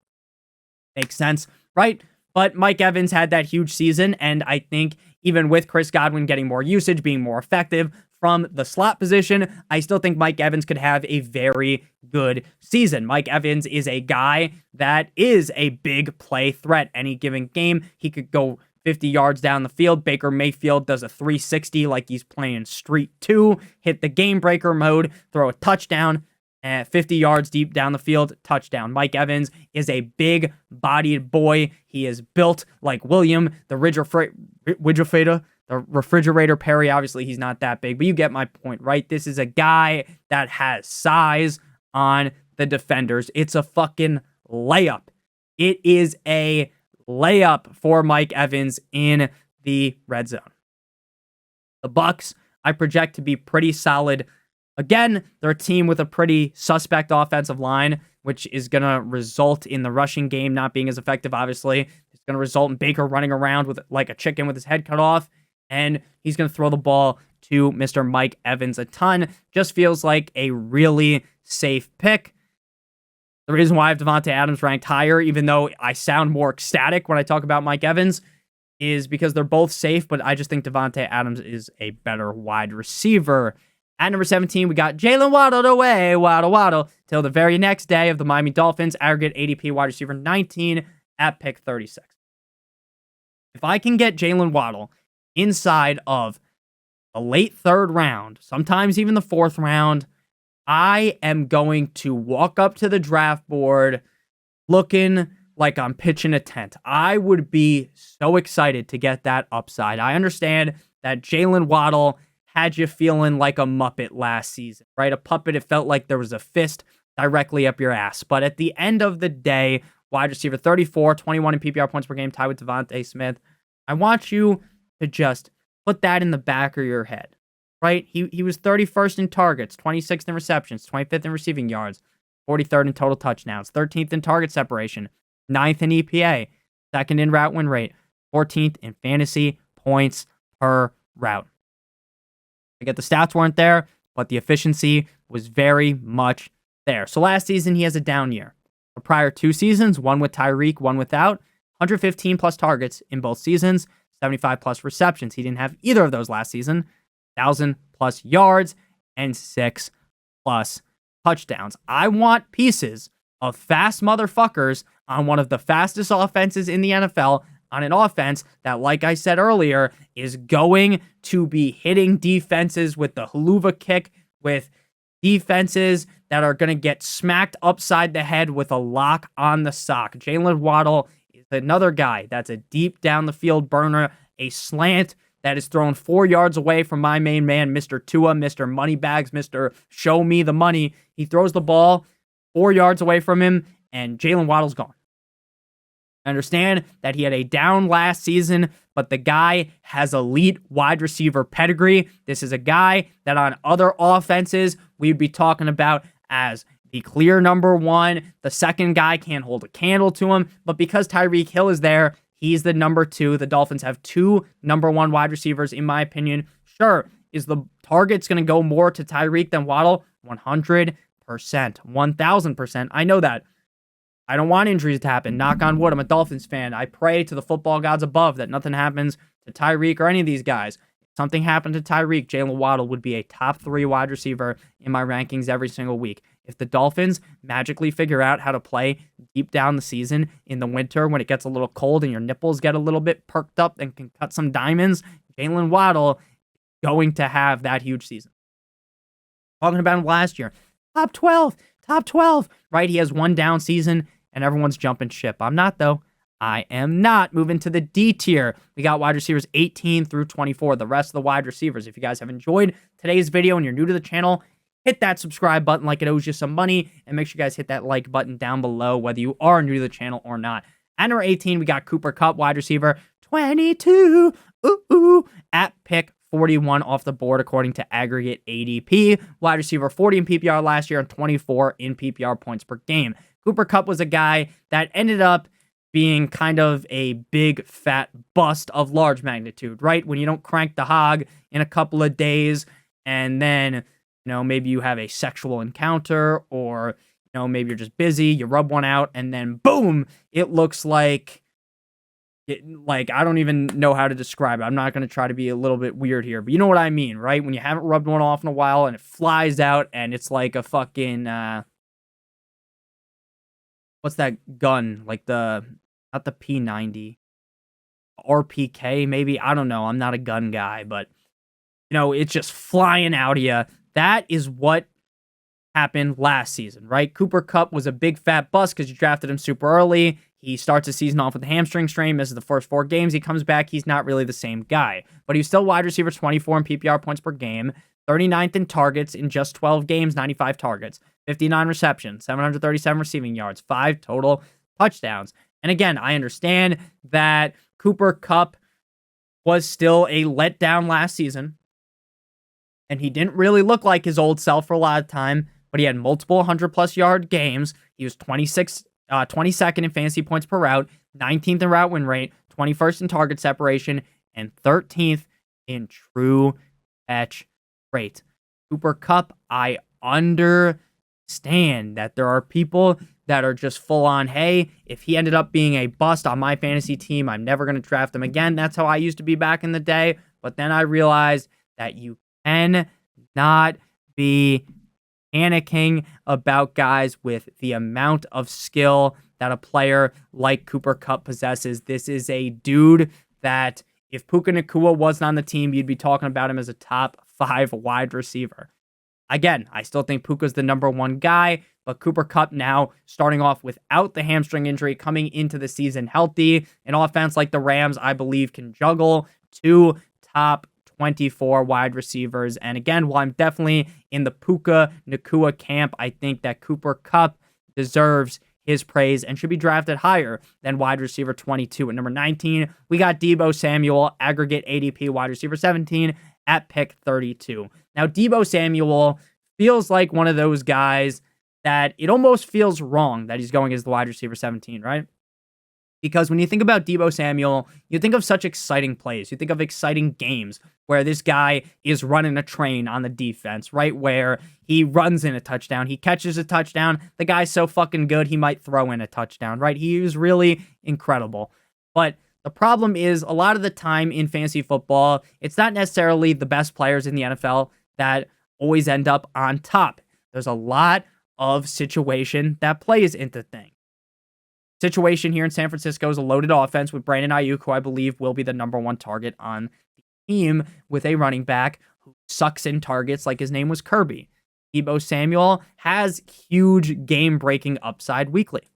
Makes sense, right? But Mike Evans had that huge season, and I think even with Chris Godwin getting more usage, being more effective from the slot position, I still think Mike Evans could have a very good season. Mike Evans is a guy that is a big play threat. Any given game, he could go 50 yards down the field. Baker Mayfield does a 360 like he's playing Street 2, hit the game breaker mode, throw a touchdown, 50 yards deep down the field, touchdown. Mike Evans is a big-bodied boy. He is built like William, the refrigerator Perry. Obviously, he's not that big, but you get my point, right? This is a guy that has size on the defenders. It's a fucking layup. It is a layup for Mike Evans in the red zone. The Bucs, I project to be pretty solid. Again, they're a team with a pretty suspect offensive line, which is going to result in the rushing game not being as effective, obviously. It's going to result in Baker running around with like a chicken with his head cut off, and he's going to throw the ball to Mr. Mike Evans a ton. Just feels like a really safe pick. The reason why I have Davante Adams ranked higher, even though I sound more ecstatic when I talk about Mike Evans, is because they're both safe, but I just think Davante Adams is a better wide receiver. At number 17, we got Jalen Waddle away, Waddle, till the very next day of the Miami Dolphins, aggregate ADP wide receiver 19 at pick 36. If I can get Jalen Waddle inside of the late 3rd round, sometimes even the 4th round, I am going to walk up to the draft board looking like I'm pitching a tent. I would be so excited to get that upside. I understand that Jalen Waddle had you feeling like a Muppet last season, right? A puppet, it felt like there was a fist directly up your ass. But at the end of the day, wide receiver 34, 21 in PPR points per game, tied with Devontae Smith. I want you to just put that in the back of your head, right? He was 31st in targets, 26th in receptions, 25th in receiving yards, 43rd in total touchdowns, 13th in target separation, 9th in EPA, 2nd in route win rate, 14th in fantasy points per route. I get the stats weren't there, but the efficiency was very much there. So last season, he has a down year. The prior 2 seasons, one with Tyreek, one without, 115+ targets in both seasons, 75+ receptions. He didn't have either of those last season, 1,000+ yards, and 6+ touchdowns. I want pieces of fast motherfuckers on one of the fastest offenses in the NFL, on an offense that, like I said earlier, is going to be hitting defenses with the haluva kick, with defenses that are going to get smacked upside the head with a lock on the sock. Jalen Waddle is another guy that's a deep down the field burner, a slant that is thrown 4 yards away from my main man, Mr. Tua, Mr. Moneybags, Mr. Show Me the Money. He throws the ball 4 yards away from him, and Jalen Waddle's gone. I understand that he had a down last season, but the guy has elite wide receiver pedigree. This is a guy that on other offenses, we'd be talking about as the clear number 1. The second guy can't hold a candle to him, but because Tyreek Hill is there, he's the number 2. The Dolphins have 2 number 1 wide receivers, in my opinion. Sure, is the target's going to go more to Tyreek than Waddle? 100%, 1,000%. I know that. I don't want injuries to happen. Knock on wood. I'm a Dolphins fan. I pray to the football gods above that nothing happens to Tyreek or any of these guys. If something happened to Tyreek, Jalen Waddle would be a top 3 wide receiver in my rankings every single week. If the Dolphins magically figure out how to play deep down the season in the winter when it gets a little cold and your nipples get a little bit perked up and can cut some diamonds, Jalen Waddle is going to have that huge season. Talking about him last year. Top 12, top 12, right? He has one down season and everyone's jumping ship. I'm not, though. I am not. Moving to the D tier. We got wide receivers 18 through 24. The rest of the wide receivers. If you guys have enjoyed today's video and you're new to the channel, hit that subscribe button like it owes you some money. And make sure you guys hit that like button down below, whether you are new to the channel or not. At number 18, we got Cooper Kupp, wide receiver 22. At pick 41 off the board according to aggregate ADP. Wide receiver 40 in PPR last year and 24 in PPR points per game. Cooper Kupp was a guy that ended up being kind of a big fat bust of large magnitude, right? When you don't crank the hog in a couple of days and then, maybe you have a sexual encounter or, maybe you're just busy, you rub one out and then boom, it looks like I don't even know how to describe it. I'm not going to try to be a little bit weird here, but you know what I mean, right? When you haven't rubbed one off in a while and it flies out and it's like a fucking, what's that gun? Like not the P90, RPK maybe? I don't know. I'm not a gun guy, but, it's just flying out of you. That is what happened last season, right? Cooper Kupp was a big fat bust because you drafted him super early. He starts the season off with a hamstring strain, misses the first 4 games. He comes back. He's not really the same guy, but he's still wide receiver 24 in PPR points per game, 39th in targets in just 12 games, 95 targets, 59 receptions, 737 receiving yards, 5 total touchdowns. And again, I understand that Cooper Kupp was still a letdown last season, and he didn't really look like his old self for a lot of time, but he had multiple 100-plus yard games. He was 22nd in fantasy points per route, 19th in route win rate, 21st in target separation, and 13th in true catch rate. Cooper Kupp, I understand that there are people that are just full on, hey, if he ended up being a bust on my fantasy team, I'm never going to draft him again. That's how I used to be back in the day. But then I realized that you cannot be panicking about guys with the amount of skill that a player like Cooper Kupp possesses. This is a dude that if Puka Nacua wasn't on the team, you'd be talking about him as a top 5 wide receiver. Again, I still think Puka's the number 1 guy, but Cooper Kupp now starting off without the hamstring injury, coming into the season healthy. An offense like the Rams, I believe, can juggle 2 top 24 wide receivers. And again, while I'm definitely in the Puka Nacua camp, I think that Cooper Kupp deserves his praise and should be drafted higher than wide receiver 22. At number 19, we got Deebo Samuel, aggregate ADP wide receiver 17 at pick 32. Now, Deebo Samuel feels like one of those guys that it almost feels wrong that he's going as the wide receiver 17, right? Because when you think about Deebo Samuel, you think of such exciting plays. You think of exciting games where this guy is running a train on the defense, right? Where he runs in a touchdown, he catches a touchdown. The guy's so fucking good, he might throw in a touchdown, right? He was really incredible. But the problem is a lot of the time in fantasy football, it's not necessarily the best players in the NFL that always end up on top. There's a lot of situation that plays into things. Situation here in San Francisco is a loaded offense with Brandon Ayuk, who I believe will be the number 1 target on the team, with a running back who sucks in targets like his name was Kirby. Deebo Samuel has huge game-breaking upside weekly,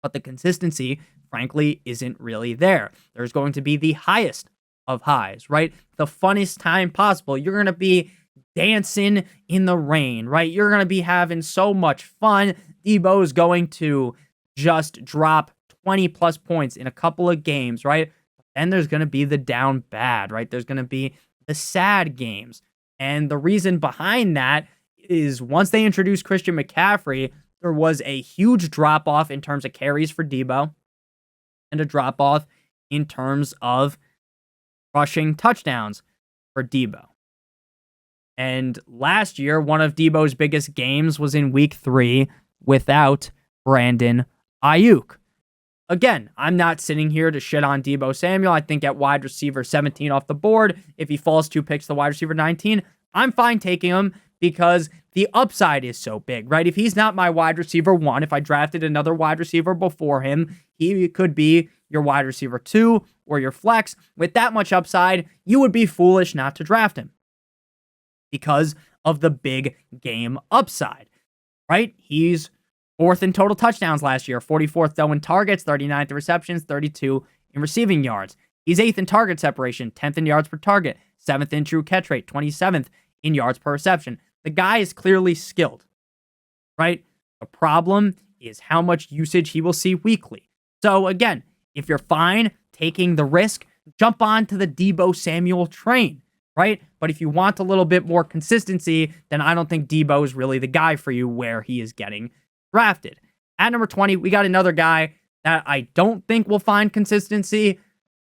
but the consistency, frankly, isn't really there. There's going to be the highest of highs, right? The funnest time possible. You're going to be dancing in the rain, right? You're going to be having so much fun. Deebo is going to just drop 20 plus points in a couple of games, right? Then there's going to be the down bad, right? There's going to be the sad games. And the reason behind that is once they introduced Christian McCaffrey, there was a huge drop off in terms of carries for Deebo and a drop off in terms of rushing touchdowns for Deebo. And last year, one of Deebo's biggest games was in week 3 without Brandon Ayuk. Again, I'm not sitting here to shit on Deebo Samuel. I think at wide receiver 17 off the board, if he falls 2 picks to wide receiver 19, I'm fine taking him because the upside is so big, right? If he's not my wide receiver 1, if I drafted another wide receiver before him, he could be your wide receiver 2 or your flex. With that much upside, you would be foolish not to draft him because of the big game upside, right? He's 4th in total touchdowns last year, 44th though in targets, 39th in receptions, 32 in receiving yards. He's 8th in target separation, 10th in yards per target, 7th in true catch rate, 27th in yards per reception. The guy is clearly skilled, right? The problem is how much usage he will see weekly. So again, if you're fine taking the risk, jump on to the Deebo Samuel train, right? But if you want a little bit more consistency, then I don't think Deebo is really the guy for you where he is getting drafted. At number 20, we got another guy that I don't think will find consistency,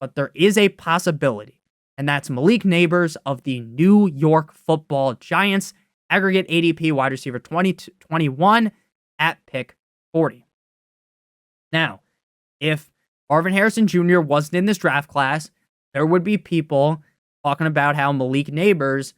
but there is a possibility. And that's Malik Nabers of the New York Football Giants. Aggregate ADP wide receiver 2021 at pick 40. Now, if Marvin Harrison Jr. wasn't in this draft class, there would be people talking about how Malik Nabers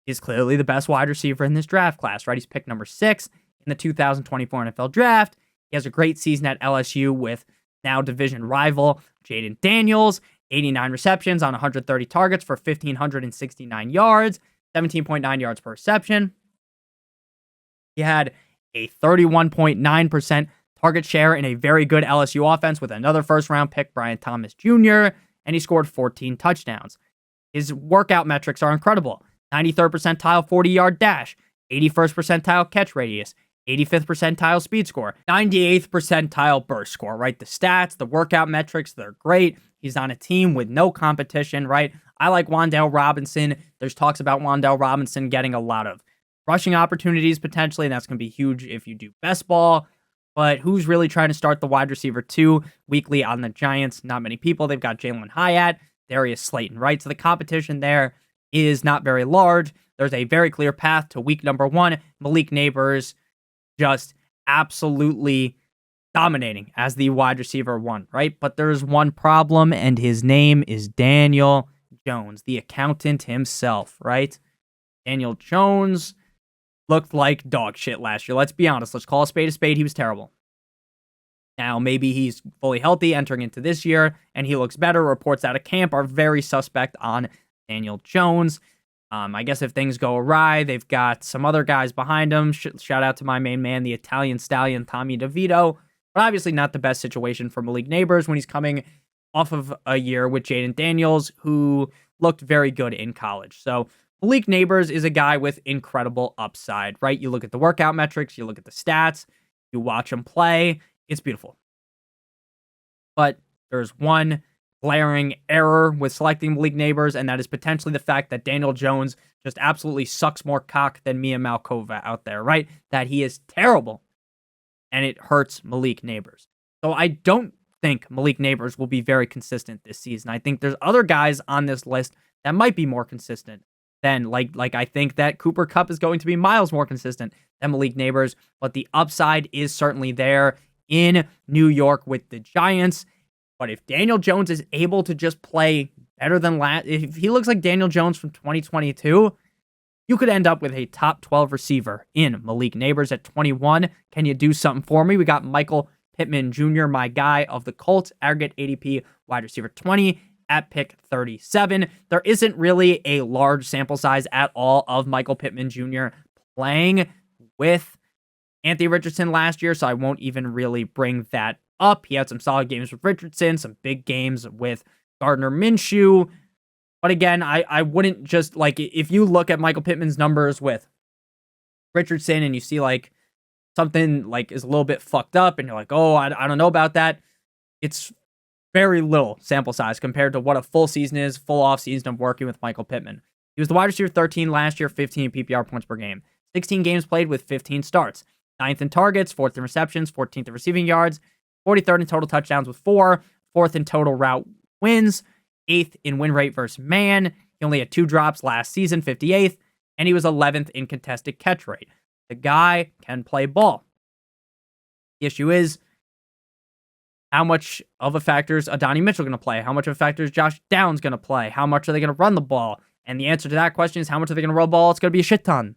is clearly the best wide receiver in this draft class, right? He's picked number 6 in the 2024 NFL draft. He has a great season at LSU with now division rival Jaden Daniels, 89 receptions on 130 targets for 1,569 yards, 17.9 yards per reception. He had a 31.9% target share in a very good LSU offense with another first-round pick, Brian Thomas Jr., and he scored 14 touchdowns. His workout metrics are incredible. 93rd percentile 40-yard dash, 81st percentile catch radius, 85th percentile speed score, 98th percentile burst score, right? The stats, the workout metrics, they're great. He's on a team with no competition, right? I like Wan'Dale Robinson. There's talks about Wan'Dale Robinson getting a lot of rushing opportunities potentially, and that's going to be huge if you do best ball. But who's really trying to start the wide receiver 2 weekly on the Giants? Not many people. They've got Jalen Hyatt, Darius Slayton, right? So the competition there is not very large. There's a very clear path to week number 1. Malik Nabers just absolutely dominating as the wide receiver 1, right? But there's one problem, and his name is Daniel Jones, the accountant himself, right? Daniel Jones looked like dog shit last year. Let's be honest. Let's call a spade a spade. He was terrible. Now, maybe he's fully healthy entering into this year, and he looks better. Reports out of camp are very suspect on Daniel Jones. I guess if things go awry, they've got some other guys behind him. Shout out to my main man, the Italian stallion, Tommy DeVito. But obviously not the best situation for Malik Nabers when he's coming off of a year with Jaden Daniels, who looked very good in college. So Malik Nabers is a guy with incredible upside, right? You look at the workout metrics, you look at the stats, you watch him play. It's beautiful. But there's one glaring error with selecting Malik Nabers, and that is potentially the fact that Daniel Jones just absolutely sucks more cock than Mia Malkova out there, right? That he is terrible, and it hurts Malik Nabers. So I don't think Malik Nabers will be very consistent this season. I think there's other guys on this list that might be more consistent than, like I think that Cooper Kupp is going to be miles more consistent than Malik Nabers, but the upside is certainly there in New York with the Giants. But if Daniel Jones is able to just play better than if he looks like Daniel Jones from 2022, you could end up with a top 12 receiver in Malik Nabers at 21. Can you do something for me? We got Michael Pittman Jr., my guy of the Colts, aggregate ADP wide receiver 20 at pick 37. There isn't really a large sample size at all of Michael Pittman Jr. playing with Anthony Richardson last year, so I won't even really bring that up. He had some solid games with Richardson, some big games with Gardner Minshew. But again, I wouldn't just, if you look at Michael Pittman's numbers with Richardson and you see, something, is a little bit fucked up and you're like, oh, I don't know about that. It's very little sample size compared to what a full season is, full off season of working with Michael Pittman. He was the wide receiver 13 last year, 15 PPR points per game. 16 games played with 15 starts. 9th in targets, 4th in receptions, 14th in receiving yards, 43rd in total touchdowns with 4, 4th in total route wins, 8th in win rate versus man. He only had 2 drops last season, 58th, and he was 11th in contested catch rate. The guy can play ball. The issue is, how much of a factor is Adonai Mitchell going to play? How much of a factor is Josh Downs going to play? How much are they going to run the ball? And the answer to that question is, how much are they going to run the ball? It's going to be a shit ton.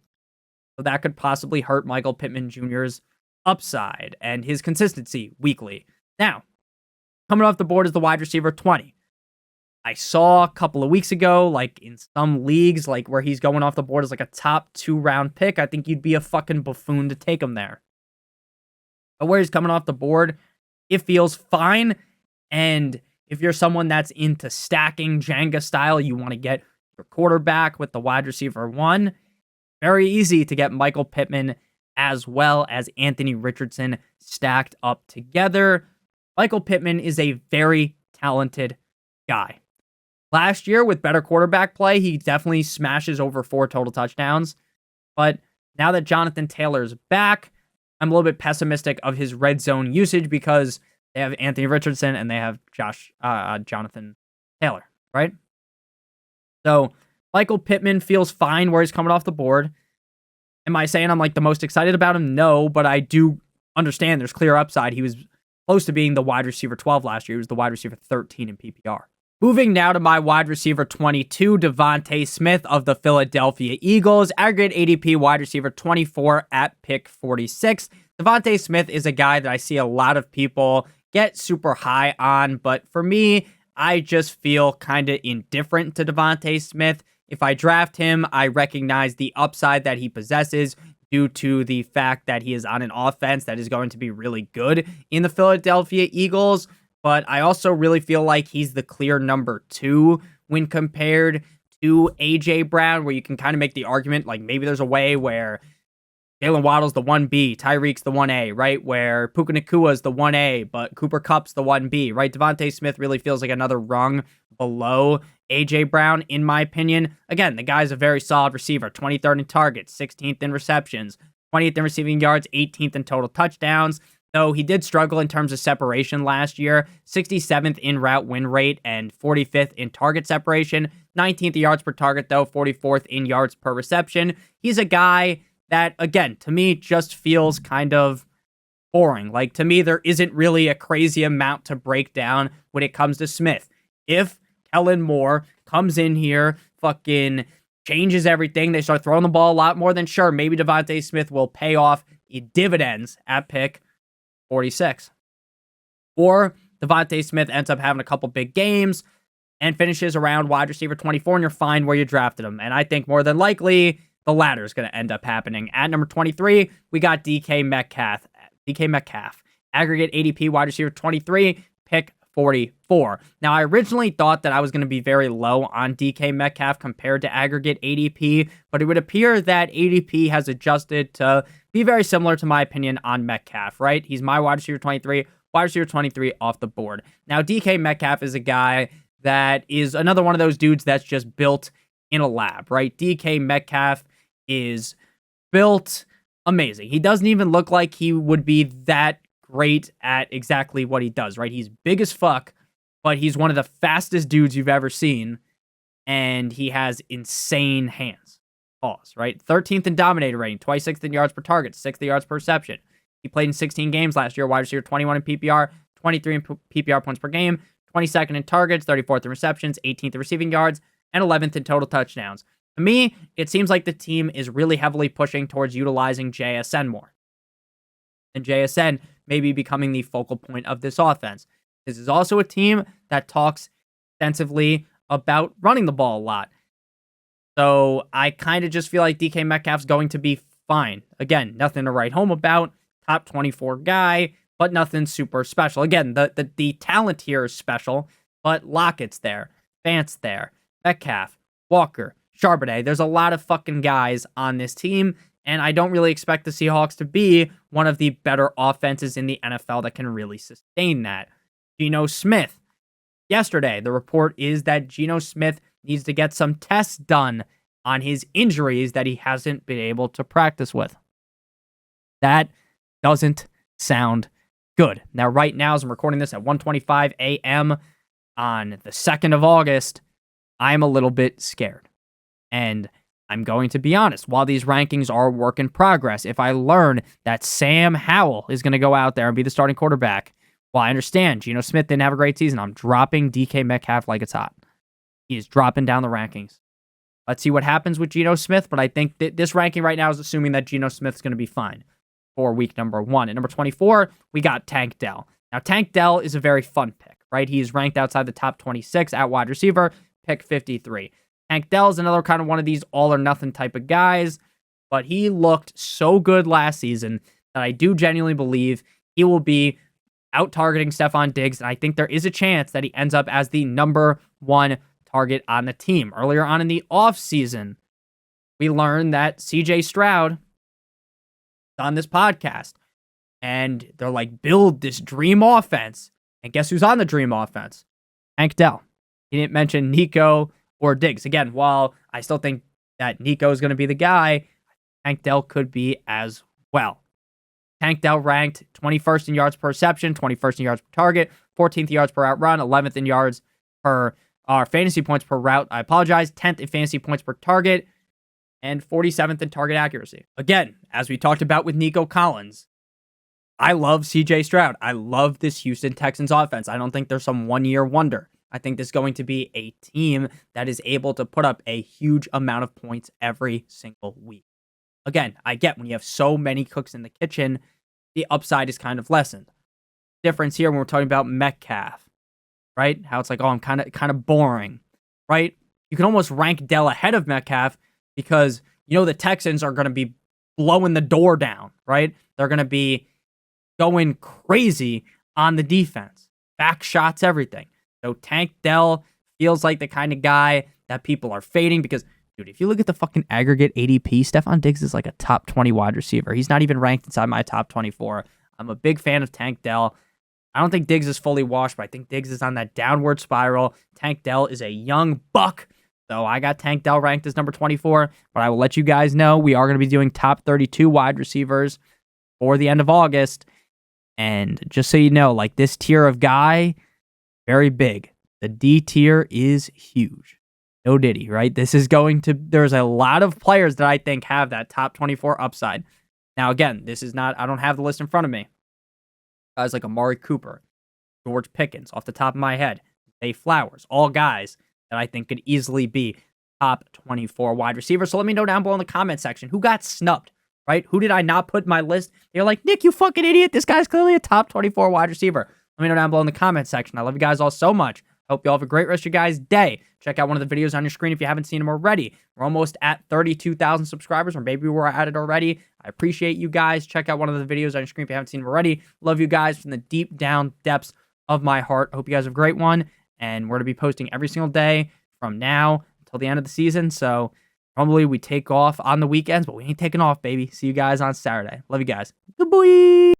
So that could possibly hurt Michael Pittman Jr.'s upside and his consistency weekly. Now, coming off the board is the wide receiver 20. I saw a couple of weeks ago, like in some leagues, like where he's going off the board as like a top 2-round pick. I think you'd be a fucking buffoon to take him there. But where he's coming off the board, it feels fine. And if you're someone that's into stacking Jenga style, you want to get your quarterback with the wide receiver 1, very easy to get Michael Pittman as well as Anthony Richardson stacked up together. Michael Pittman is a very talented guy. Last year, with better quarterback play, he definitely smashes over 4 total touchdowns. But now that Jonathan Taylor's back, I'm a little bit pessimistic of his red zone usage because they have Anthony Richardson and they have Jonathan Taylor, right? So Michael Pittman feels fine where he's coming off the board. Am I saying I'm like the most excited about him? No, but I do understand there's clear upside. He was close to being the wide receiver 12 last year. He was the wide receiver 13 in PPR. Moving now to my wide receiver 22, Devontae Smith of the Philadelphia Eagles. Aggregate ADP wide receiver 24 at pick 46. Devontae Smith is a guy that I see a lot of people get super high on, but for me, I just feel kind of indifferent to Devontae Smith. If I draft him, I recognize the upside that he possesses due to the fact that he is on an offense that is going to be really good in the Philadelphia Eagles. But I also really feel like he's the clear number 2 when compared to A.J. Brown, where you can kind of make the argument, like maybe there's a way where Jalen Waddle's the 1B, Tyreek's the 1A, right? Where Puka Nakua's the 1A, but Cooper Kupp's the 1B, right? Devontae Smith really feels like another rung below A.J. Brown, in my opinion. Again, the guy's a very solid receiver, 23rd in targets, 16th in receptions, 20th in receiving yards, 18th in total touchdowns. Though he did struggle in terms of separation last year, 67th in route win rate and 45th in target separation, 19th in yards per target, though, 44th in yards per reception. He's a guy that, again, to me, just feels kind of boring. Like, to me, there isn't really a crazy amount to break down when it comes to Smith. If Kellen Moore comes in here, fucking changes everything, they start throwing the ball a lot more, then sure, maybe Devontae Smith will pay off dividends at pick 46. Or Devontae Smith ends up having a couple big games and finishes around wide receiver 24, and you're fine where you drafted him. And I think more than likely, the latter is going to end up happening. At number 23, we got DK Metcalf. Aggregate ADP wide receiver 23, pick 44. Now, I originally thought that I was going to be very low on DK Metcalf compared to aggregate ADP, but it would appear that ADP has adjusted to be very similar to my opinion on Metcalf, right? He's my wide receiver 23 off the board. Now, DK Metcalf is a guy that is another one of those dudes that's just built in a lab, right? DK Metcalf is built amazing. He doesn't even look like he would be that great at exactly what he does, right? He's big as fuck, but he's one of the fastest dudes you've ever seen, and he has insane hands. Pause, right? 13th in dominator rating, 26th in yards per target, 6th in yards per reception. He played in 16 games last year, wide receiver 21 in PPR, 23 in PPR points per game, 22nd in targets, 34th in receptions, 18th in receiving yards, and 11th in total touchdowns. To me, it seems like the team is really heavily pushing towards utilizing JSN more. And JSN may be becoming the focal point of this offense. This is also a team that talks extensively about running the ball a lot. So I kind of just feel like DK Metcalf's going to be fine. Again, nothing to write home about. Top 24 guy, but nothing super special. Again, the talent here is special, but Lockett's there, Fant's there, Metcalf, Walker, Charbonnet. There's a lot of fucking guys on this team, and I don't really expect the Seahawks to be one of the better offenses in the NFL that can really sustain that. Geno Smith. Yesterday, the report is that Geno Smith needs to get some tests done on his injuries that he hasn't been able to practice with. That doesn't sound good. Now, right now, as I'm recording this at 1:25 a.m. on the 2nd of August, I'm a little bit scared. And I'm going to be honest, while these rankings are a work in progress, if I learn that Sam Howell is going to go out there and be the starting quarterback, well, I understand Geno Smith didn't have a great season. I'm dropping DK Metcalf like it's hot. He is dropping down the rankings. Let's see what happens with Geno Smith, but I think that this ranking right now is assuming that Geno Smith's going to be fine for week number 1. At number 24, we got Tank Dell. Now, Tank Dell is a very fun pick, right? He's ranked outside the top 26 at wide receiver, pick 53. Tank Dell's another kind of one of these all or nothing type of guys, but he looked so good last season that I do genuinely believe he will be out targeting Stephon Diggs, and I think there is a chance that he ends up as the number one target on the team. Earlier on in the offseason, we learned that CJ Stroud on this podcast, and they're like, build this dream offense. And guess who's on the dream offense? Tank Dell. He didn't mention Nico or Diggs. Again, while I still think that Nico is going to be the guy, Tank Dell could be as well. Tank Dell ranked 21st in yards per reception, 21st in yards per target, 14th yards per out run, 11th in yards per fantasy points per route. 10th in fantasy points per target, and 47th in target accuracy. Again, as we talked about with Nico Collins, I love CJ Stroud. I love this Houston Texans offense. I don't think there's some one-year wonder. I think this is going to be a team that is able to put up a huge amount of points every single week. Again, I get when you have so many cooks in the kitchen, the upside is kind of lessened. Difference here when we're talking about Metcalf, right? How it's like, oh, I'm kind of boring, right? You can almost rank Dell ahead of Metcalf because you know the Texans are going to be blowing the door down, right? They're going to be going crazy on the defense. Back shots, everything. So Tank Dell feels like the kind of guy that people are fading because, dude, if you look at the fucking aggregate ADP, Stephon Diggs is like a top 20 wide receiver. He's not even ranked inside my top 24. I'm a big fan of Tank Dell. I don't think Diggs is fully washed, but I think Diggs is on that downward spiral. Tank Dell is a young buck. So I got Tank Dell ranked as number 24, but I will let you guys know we are going to be doing top 32 wide receivers for the end of August. And just so you know, like this tier of guy, very big. The D tier is huge. No diddy, right? There's a lot of players that I think have that top 24 upside. Now, again, I don't have the list in front of me. Guys like Amari Cooper, George Pickens, off the top of my head, Zay Flowers, all guys that I think could easily be top 24 wide receivers. So let me know down below in the comment section who got snubbed, right? Who did I not put in my list? They're like, Nick, you fucking idiot. This guy's clearly a top 24 wide receiver. Let me know down below in the comment section. I love you guys all so much. Hope you all have a great rest of your guys' day. Check out one of the videos on your screen if you haven't seen them already. We're almost at 32,000 subscribers, or maybe we're at it already. I appreciate you guys. Check out one of the videos on your screen if you haven't seen them already. Love you guys from the deep down depths of my heart. Hope you guys have a great one. And we're going to be posting every single day from now until the end of the season. So probably we take off on the weekends, but we ain't taking off, baby. See you guys on Saturday. Love you guys. Good boy.